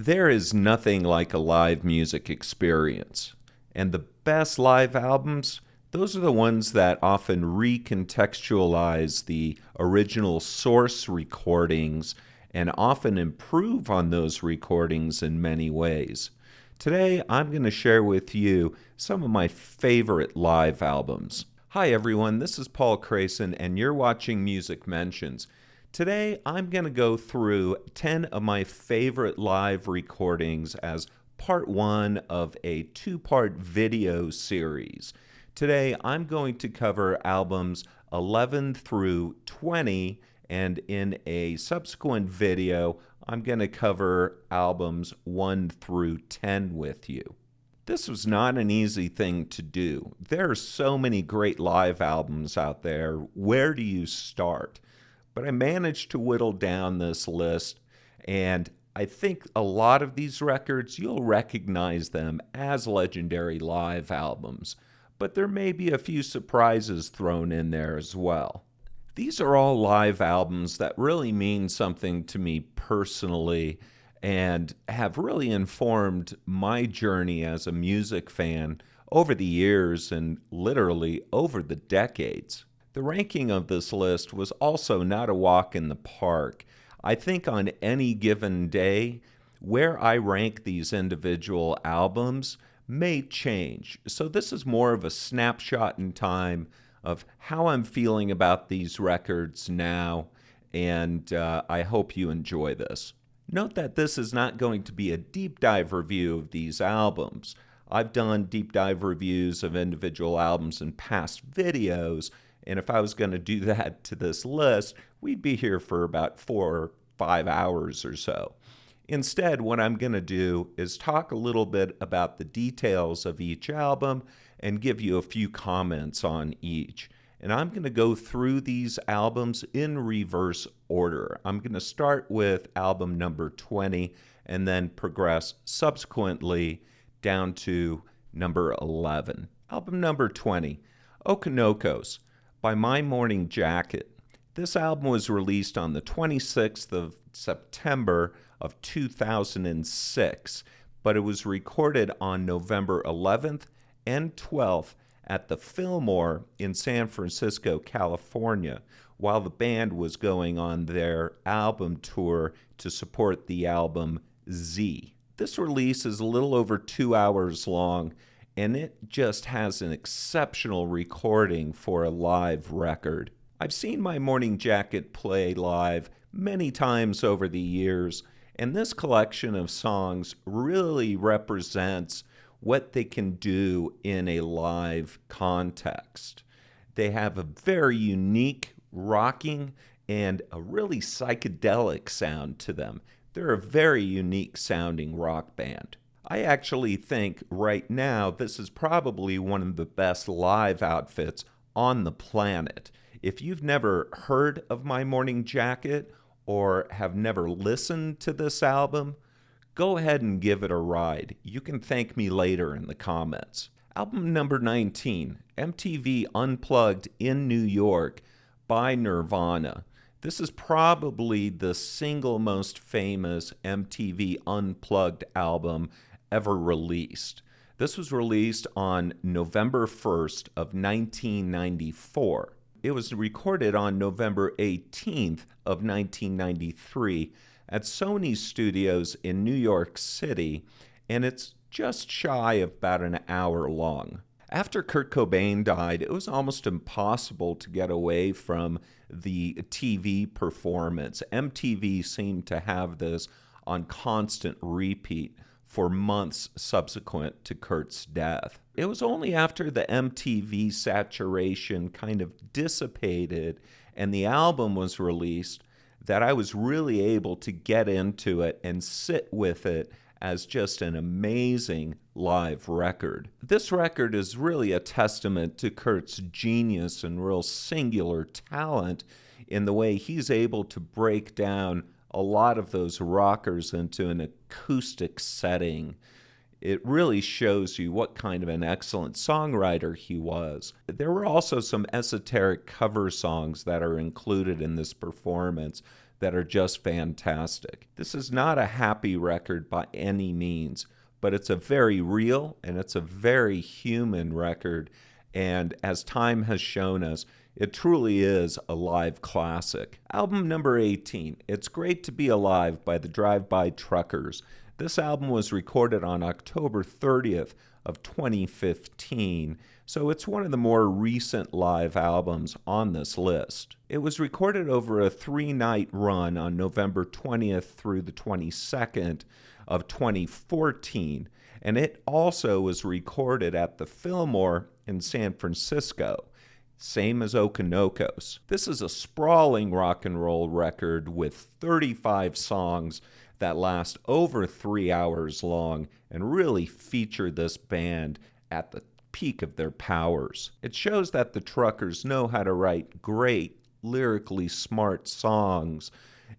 There is nothing like a live music experience. And the best live albums, those are the ones that often recontextualize the original source recordings and often improve on those recordings in many ways. Today, I'm going to share with you some of my favorite live albums. Hi, everyone. This is Paul Crayson, and you're watching Music Mentions. Today, I'm going to go through 10 of my favorite live recordings as part one of a two-part video series. Today, I'm going to cover albums 11 through 20, and in a subsequent video, I'm going to cover albums 1 through 10 with you. This was not an easy thing to do. There are so many great live albums out there. Where do you start? But I managed to whittle down this list, and I think a lot of these records, you'll recognize them as legendary live albums, but there may be a few surprises thrown in there as well. These are all live albums that really mean something to me personally and have really informed my journey as a music fan over the years and literally over the decades. The ranking of this list was also not a walk in the park. I think on any given day, where I rank these individual albums may change. So this is more of a snapshot in time of how I'm feeling about these records now, and I hope you enjoy this. Note that this is not going to be a deep dive review of these albums. I've done deep dive reviews of individual albums in past videos, and if I was going to do that to this list, we'd be here for about 4 or 5 hours or so. Instead, what I'm going to do is talk a little bit about the details of each album and give you a few comments on each. And I'm going to go through these albums in reverse order. I'm going to start with album number 20 and then progress subsequently down to number 11. Album number 20, Okonokos by My Morning Jacket. This album was released on the 26th of September of 2006, but it was recorded on November 11th and 12th at the Fillmore in San Francisco, California, while the band was going on their album tour to support the album Z. This release is a little over 2 hours long, and it just has an exceptional recording for a live record. I've seen My Morning Jacket play live many times over the years, and this collection of songs really represents what they can do in a live context. They have a very unique, rocking, and a really psychedelic sound to them. They're a very unique sounding rock band. I actually think right now this is probably one of the best live outfits on the planet. If you've never heard of My Morning Jacket or have never listened to this album, go ahead and give it a ride. You can thank me later in the comments. Album number 19, MTV Unplugged in New York by Nirvana. This is probably the single most famous MTV Unplugged album ever released. This was released on November 1st of 1994. It was recorded on November 18th of 1993 at Sony Studios in New York City, and it's just shy of about an hour long. After Kurt Cobain died, it was almost impossible to get away from the TV performance. MTV seemed to have this on constant repeat for months subsequent to Kurt's death. It was only after the MTV saturation kind of dissipated and the album was released that I was really able to get into it and sit with it as just an amazing live record. This record is really a testament to Kurt's genius and real singular talent in the way he's able to break down a lot of those rockers into an acoustic setting. It really shows you what kind of an excellent songwriter he was. There were also some esoteric cover songs that are included in this performance that are just fantastic. This is not a happy record by any means, but it's a very real and it's a very human record. And as time has shown us, it truly is a live classic. Album number 18, It's Great to Be Alive by the Drive-By Truckers. This album was recorded on October 30th of 2015, so it's one of the more recent live albums on this list. It was recorded over a 3-night run on November 20th through the 22nd of 2014, and it also was recorded at the Fillmore in San Francisco, same as Okonoko's. This is a sprawling rock and roll record with 35 songs that last over 3 hours long and really feature this band at the peak of their powers. It shows that the Truckers know how to write great, lyrically smart songs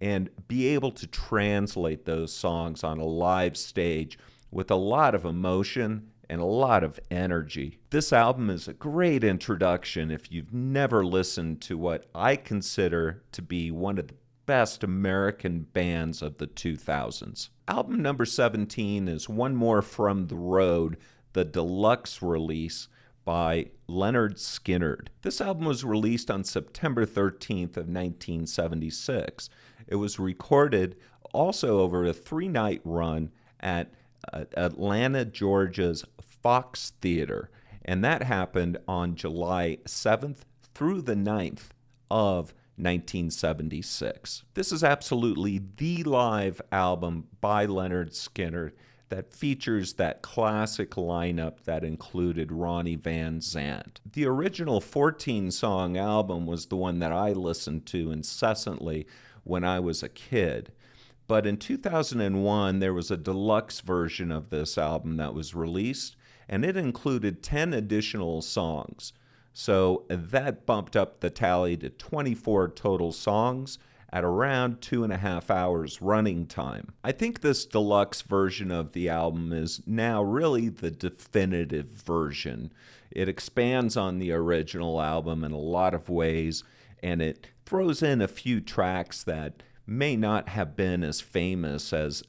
and be able to translate those songs on a live stage with a lot of emotion and a lot of energy. This album is a great introduction if you've never listened to what I consider to be one of the best American bands of the 2000s. Album number 17 is One More From the Road, the deluxe release by Leonard Skinner. This album was released on September 13th of 1976. It was recorded also over a 3-night run at Atlanta, Georgia's Fox Theater, and that happened on July 7th through the 9th of 1976. This is absolutely the live album by Leonard Skinner that features that classic lineup that included Ronnie Van Zant. The original 14-song album was the one that I listened to incessantly when I was a kid. But in 2001, there was a deluxe version of this album that was released, and it included 10 additional songs. So that bumped up the tally to 24 total songs at around 2.5 hours running time. I think this deluxe version of the album is now really the definitive version. It expands on the original album in a lot of ways, and it throws in a few tracks that may not have been as famous as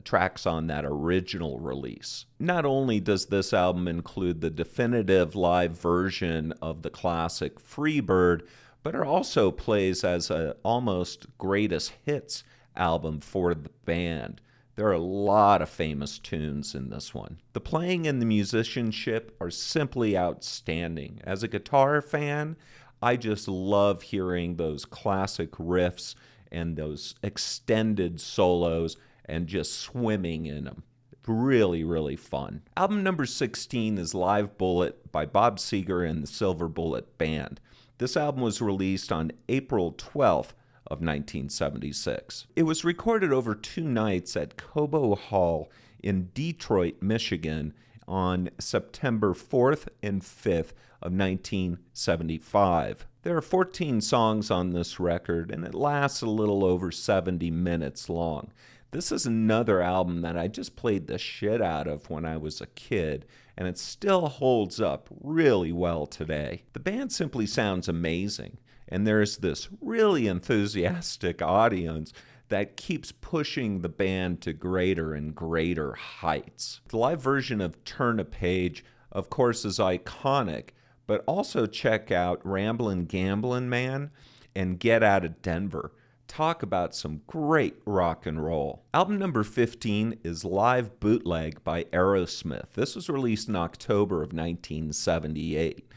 tracks on that original release. Not only does this album include the definitive live version of the classic Freebird, but it also plays as an almost greatest hits album for the band. There are a lot of famous tunes in this one. The playing and the musicianship are simply outstanding. As a guitar fan, I just love hearing those classic riffs and those extended solos and just swimming in them. Really, really fun. Album number 16 is Live Bullet by Bob Seger and the Silver Bullet Band. This album was released on April 12th of 1976. It was recorded over 2 nights at Cobo Hall in Detroit, Michigan on September 4th and 5th of 1975. There are 14 songs on this record, and it lasts a little over 70 minutes long. This is another album that I just played the shit out of when I was a kid, and it still holds up really well today. The band simply sounds amazing, and there's this really enthusiastic audience that keeps pushing the band to greater and greater heights. The live version of Turn a Page, of course, is iconic, but also check out Ramblin' Gamblin' Man and Get Out of Denver. Talk about some great rock and roll. Album number 15 is Live Bootleg by Aerosmith. This was released in October of 1978.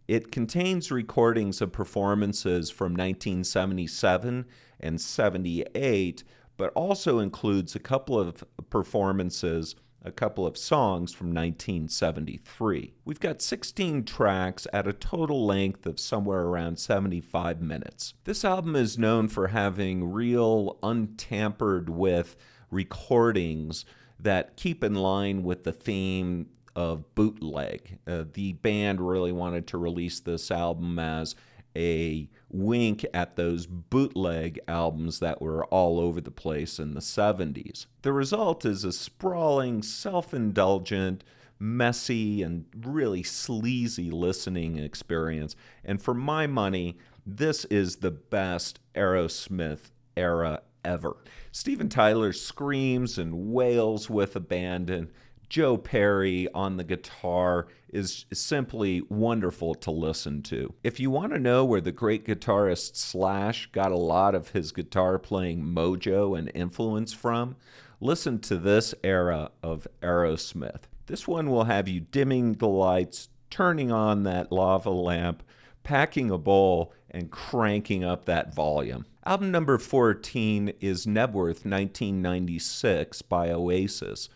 It contains recordings of performances from 1977 and 78, but also includes a couple of performances, a couple of songs from 1973. We've got 16 tracks at a total length of somewhere around 75 minutes. This album is known for having real, untampered with recordings that keep in line with the theme of bootleg. The band really wanted to release this album as a wink at those bootleg albums that were all over the place in the 70s. The result is a sprawling, self-indulgent, messy, and really sleazy listening experience. And for my money, this is the best Aerosmith era ever. Steven Tyler screams and wails with abandon. Joe Perry on the guitar is simply wonderful to listen to. If you want to know where the great guitarist Slash got a lot of his guitar playing mojo and influence from, listen to this era of Aerosmith. This one will have you dimming the lights, turning on that lava lamp, packing a bowl, and cranking up that volume. Album number 14 is Nebworth 1996 by Oasis.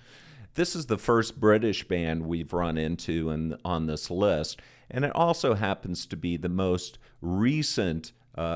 This is the first British band we've run into on this list, and it also happens to be the most recent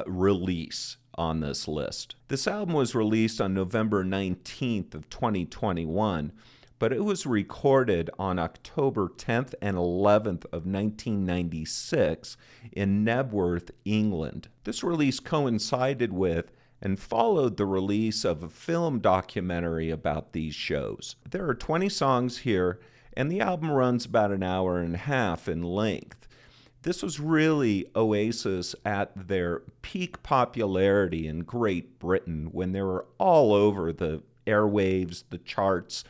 release on this list. This album was released on November 19th of 2021, but it was recorded on October 10th and 11th of 1996 in Nebworth, England. This release coincided with and followed the release of a film documentary about these shows. There are 20 songs here, and the album runs about an hour and a half in length. This was really Oasis at their peak popularity in Great Britain when they were all over the airwaves, the charts,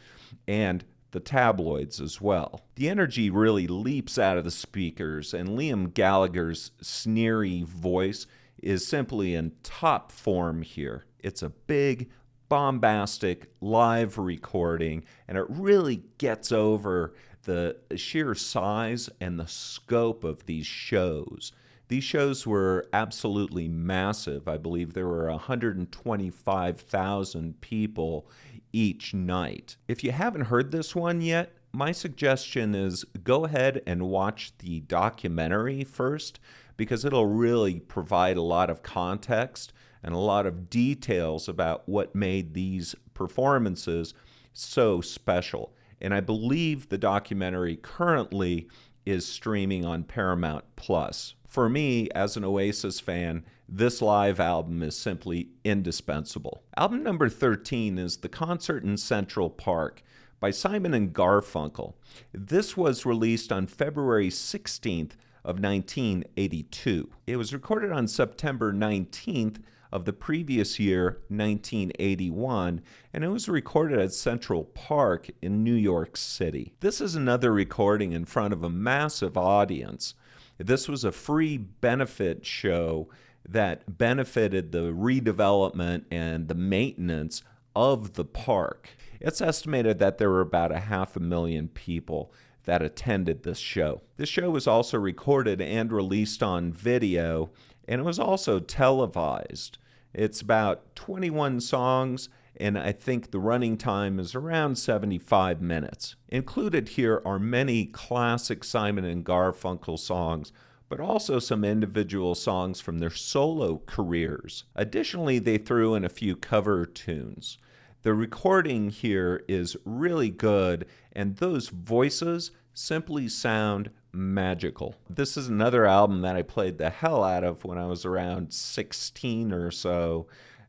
and the tabloids as well. The energy really leaps out of the speakers, and Liam Gallagher's sneery voice is simply in top form here. It's a big, bombastic live recording, and it really gets over the sheer size and the scope of these shows. These shows were absolutely massive. I believe there were 125,000 people each night. If you haven't heard this one yet, my suggestion is go ahead and watch the documentary first, because it'll really provide a lot of context and a lot of details about what made these performances so special. And I believe the documentary currently is streaming on Paramount Plus. For me, as an Oasis fan, this live album is simply indispensable. Album number 13 is The Concert in Central Park by Simon and Garfunkel. This was released on February 16th of 1982. It was recorded on September 19th of the previous year, 1981, and it was recorded at Central Park in New York City. This is another recording in front of a massive audience. This was a free benefit show that benefited the redevelopment and the maintenance of the park. It's estimated that there were about 500,000 people that attended this show. This show was also recorded and released on video, and it was also televised. It's about 21 songs, and I think the running time is around 75 minutes. Included here are many classic Simon and Garfunkel songs, but also some individual songs from their solo careers. Additionally, they threw in a few cover tunes. The recording here is really good, and those voices simply sound magical. This is another album that I played the hell out of when I was around 16 or so,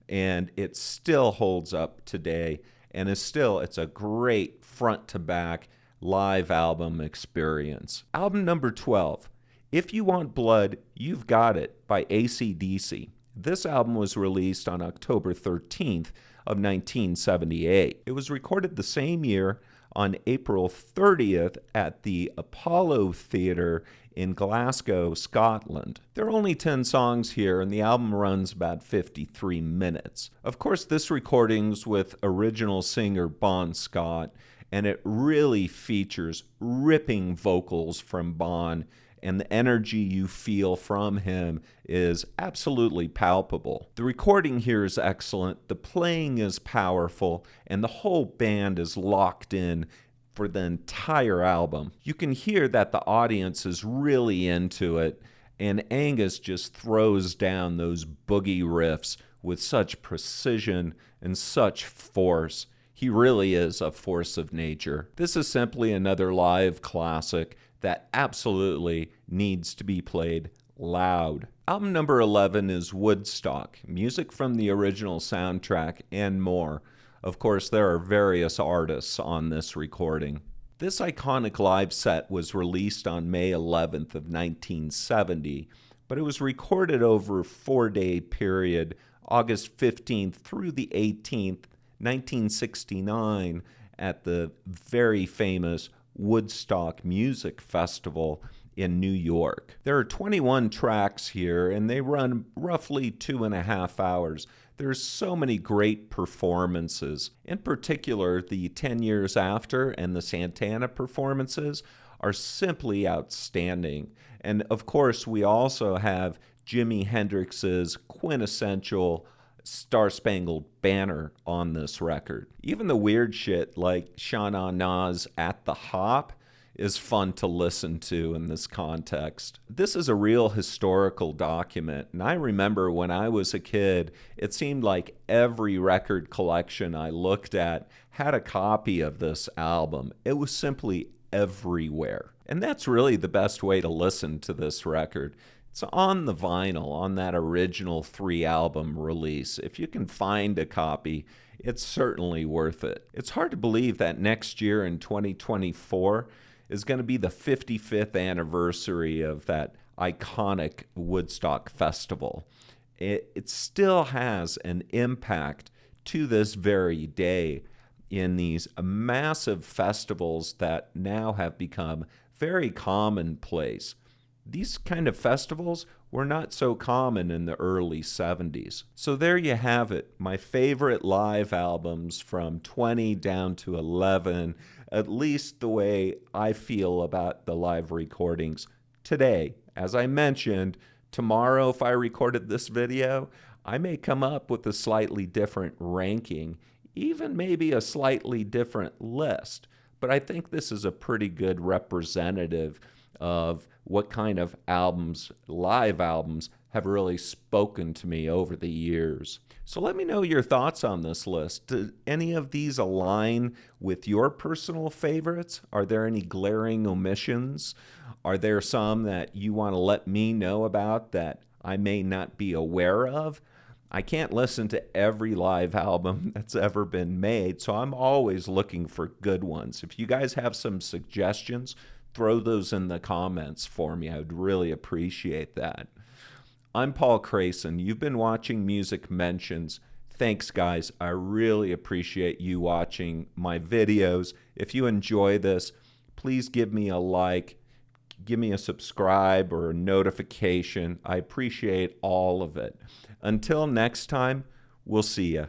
and it still holds up today, and it's a great front-to-back live album experience. Album number 12, If You Want Blood, You've Got It by AC/DC. This album was released on October 13th of 1978. It was recorded the same year on April 30th at the Apollo Theatre in Glasgow, Scotland. There are only 10 songs here, and the album runs about 53 minutes. Of course, this recording's with original singer Bon Scott, and it really features ripping vocals from Bon, and the energy you feel from him is absolutely palpable. The recording here is excellent, the playing is powerful, and the whole band is locked in for the entire album. You can hear that the audience is really into it, and Angus just throws down those boogie riffs with such precision and such force. He really is a force of nature. This is simply another live classic that absolutely needs to be played loud. Album number 11 is Woodstock, music from the original soundtrack and more. Of course, there are various artists on this recording. This iconic live set was released on May 11th of 1970, but it was recorded over a 4-day period August 15th through the 18th, 1969, at the very famous Woodstock Music Festival in New York. There are 21 tracks here, and they run roughly 2.5 hours. There's so many great performances. In particular, the 10 years after and the Santana performances are simply outstanding. And of course, we also have Jimi Hendrix's quintessential Star Spangled Banner on this record. Even the weird shit like Sha Na Na's At the Hop is fun to listen to in this context. This is a real historical document, and I remember when I was a kid, it seemed like every record collection I looked at had a copy of this album. It was simply everywhere. And that's really the best way to listen to this record. It's on the vinyl, on that original 3-album release. If you can find a copy, it's certainly worth it. It's hard to believe that next year in 2024 is going to be the 55th anniversary of that iconic Woodstock Festival. It still has an impact to this very day in these massive festivals that now have become very commonplace. These kind of festivals were not so common in the early 70s. So there you have it, my favorite live albums from 20 down to 11, at least the way I feel about the live recordings today. As I mentioned, tomorrow if I recorded this video, I may come up with a slightly different ranking, even maybe a slightly different list. But I think this is a pretty good representative of what kind of albums, live albums, have really spoken to me over the years. So let me know your thoughts on this list. Do any of these align with your personal favorites? Are there any glaring omissions? Are there some that you want to let me know about that I may not be aware of? I can't listen to every live album that's ever been made, so I'm always looking for good ones. If you guys have some suggestions, throw those in the comments for me. I would really appreciate that. I'm Paul Crayson. You've been watching Music Mentions. Thanks, guys. I really appreciate you watching my videos. If you enjoy this, please give me a like, give me a subscribe or a notification. I appreciate all of it. Until next time, we'll see ya.